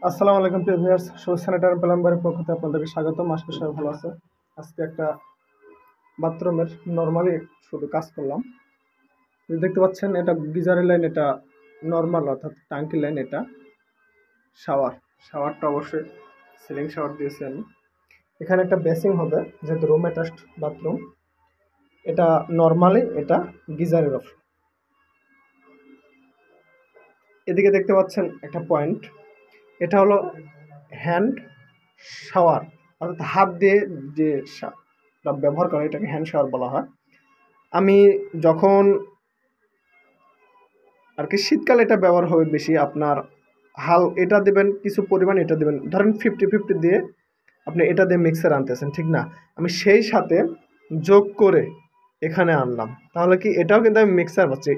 আসসালামু আলাইকুম প্রিয় ভিউয়ার্স, শো স্যানিটারি প্লাম্বারের পক্ষ থেকে আপনাদেরকে স্বাগতম। আশা করি সবাই ভালো আছে। আজকে একটা বাথরুমের নর্মালি শুধু কাজ করলাম। দেখতে পাচ্ছেন এটা গিজারের লাইন, এটা নর্মাল অর্থাৎ টাঙ্কি লাইন, এটা শাওয়ারটা অবশ্যই সিলিং শাওয়ার দিয়েছি আমি। এখানে একটা বেসিং হবে, যেহেতু রুম অ্যাটাচড বাথরুম। এটা নর্মালি এটা গিজারের অপশন। এদিকে দেখতে পাচ্ছেন একটা পয়েন্ট, এটা হলো হ্যান্ড শাওয়ার, অর্থাৎ হাত দিয়ে যে ব্যবহার করে এটাকে হ্যান্ড শাওয়ার বলা হয়। আমি যখন আর কি শীতকালে এটা ব্যবহার হবে বেশি, আপনার এটা দেবেন কিছু পরিমাণ, এটা দেবেন ধরেন 50-50 দিয়ে আপনি এটা দিয়ে মিক্সার আনতেছেন, ঠিক না? আমি সেই সাথে যোগ করে এখানে আনলাম, তাহলে কি এটাও কিন্তু আমি মিক্সার পাচ্ছি,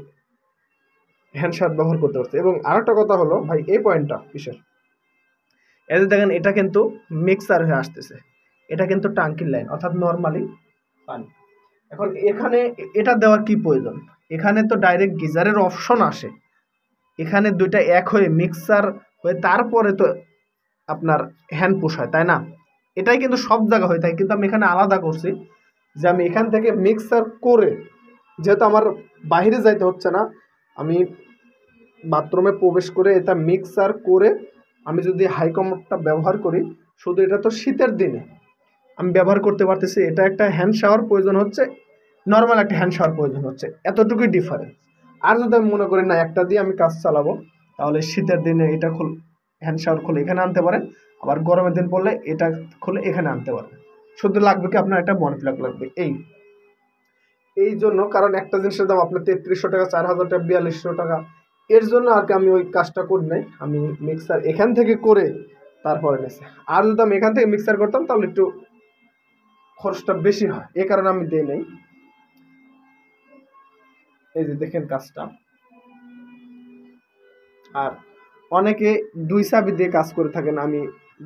হ্যান্ড শাওয়ার ব্যবহার করতে পারছি। এবং আরেকটা কথা হলো ভাই, এই পয়েন্টটা কিসের, এই যে দেখেন এটা কিন্তু মিক্সার হয়ে আসতেছে, এটা কিন্তু টাঙ্কির লাইন অর্থাৎ নর্মালি পানি। এখন এখানে এটা দেওয়ার কি প্রয়োজন? এখানে তো ডাইরেক্ট গিজারের অপশন আসে, এখানে দুইটা এক হয়ে মিক্সার হয়ে তারপরে তো আপনার হ্যান্ড পুশ হয়, তাই না? এটাই কিন্তু সব জায়গা হয়ে থাকে, কিন্তু আমি এখানে আলাদা করছি যে আমি এখান থেকে মিক্সার করে, যেহেতু আমার বাইরে যাইতে হচ্ছে না, আমি বাথরুমে প্রবেশ করে এটা মিক্সার করে আমি যদি হাইকমোডটা ব্যবহার করি, শুধু এটা তো শীতের দিনে আমি ব্যবহার করতে পারতেছি। এটা একটা হ্যান্ড শাওয়ার প্রয়োজন হচ্ছে, নর্মাল একটা হ্যান্ড শাওয়ার প্রয়োজন হচ্ছে, এতটুকুই ডিফারেন্স। আর যদি আমি মনে করি না একটা দিয়ে আমি কাজ চালাবো, তাহলে শীতের দিনে এটা হ্যান্ড শাওয়ার খুলে এখানে আনতে পারেন, আবার গরমের দিন পড়লে এটা খুলে এখানে আনতে পারেন। শুধু লাগবে কি আপনার একটা মনি প্লাগ লাগবে, এই জন্য, কারণ একটা জিনিসের দাম আপনার 3300 টাকা, 4000 টাকা, 4200 টাকা। এর জন্য আর কি আমি ওই কাজটা করি নাই, আমি মিক্সার এখান থেকে করে তারপরে নিয়েছি। আর যদি আমি এখান থেকে মিক্সার করতাম তাহলে একটু খরচটা বেশি হয়, এই কারণে আমি দিই নাই। এই যে দেখেন কাজটা। আর অনেকে 2 চাবি দিয়ে কাজ করে থাকেন, আমি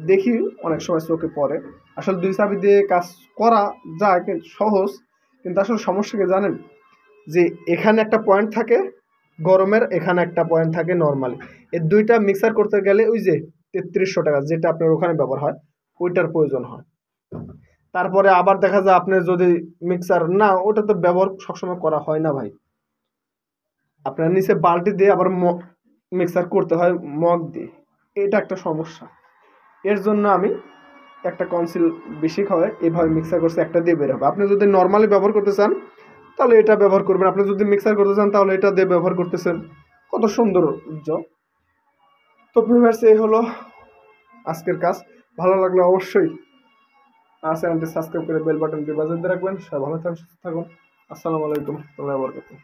দেখি অনেক সময় চোখে পড়ে। আসলে 2 চাবি দিয়ে কাজ করা যায়, কিন্তু সহজ, কিন্তু আসলে সমস্যা কি জানেন, যে এখানে একটা পয়েন্ট থাকে গরমের, এখানে একটা পয়েন্ট থাকে নর্মালি। এই দুইটা মিক্সার করতে গেলে ওই যে 3300 টাকা যেটা আপনার ওখানে ব্যবহার হয়, ওইটার প্রয়োজন হয়। তারপরে আবার দেখা যায় আপনার যদি মিক্সার না, ওটা তো ব্যবহার সবসময় করা হয় না ভাই, আপনার নিচে বালতি দিয়ে আবার মিক্সার করতে হয় মগ দিয়ে, এটা একটা সমস্যা। এর জন্য আমি একটা কনসিল বেশি খাওয়াই এইভাবে মিক্সার করছে, একটা দিয়ে বের হবে। আপনি যদি নর্মালি ব্যবহার করতে চান তাহলে এটা ব্যবহার করবেন, আপনি যদি মিক্সার করতে চান তাহলে এটা দিয়ে ব্যবহার করতেছেন, কত সৌন্দর্য। তো ভিউয়ার্স, এই হলো আজকের কাজ। ভালো লাগলে অবশ্যই আমার চ্যানেলটি সাবস্ক্রাইব করে বেল বাটনটি বাজিয়ে দিয়ে রাখবেন। সবাই ভালো থাকুন, সুস্থ থাকুন। আসসালামু আলাইকুম ওয়া রাহমাতুল্লাহি ওয়া বারাকাতুহু।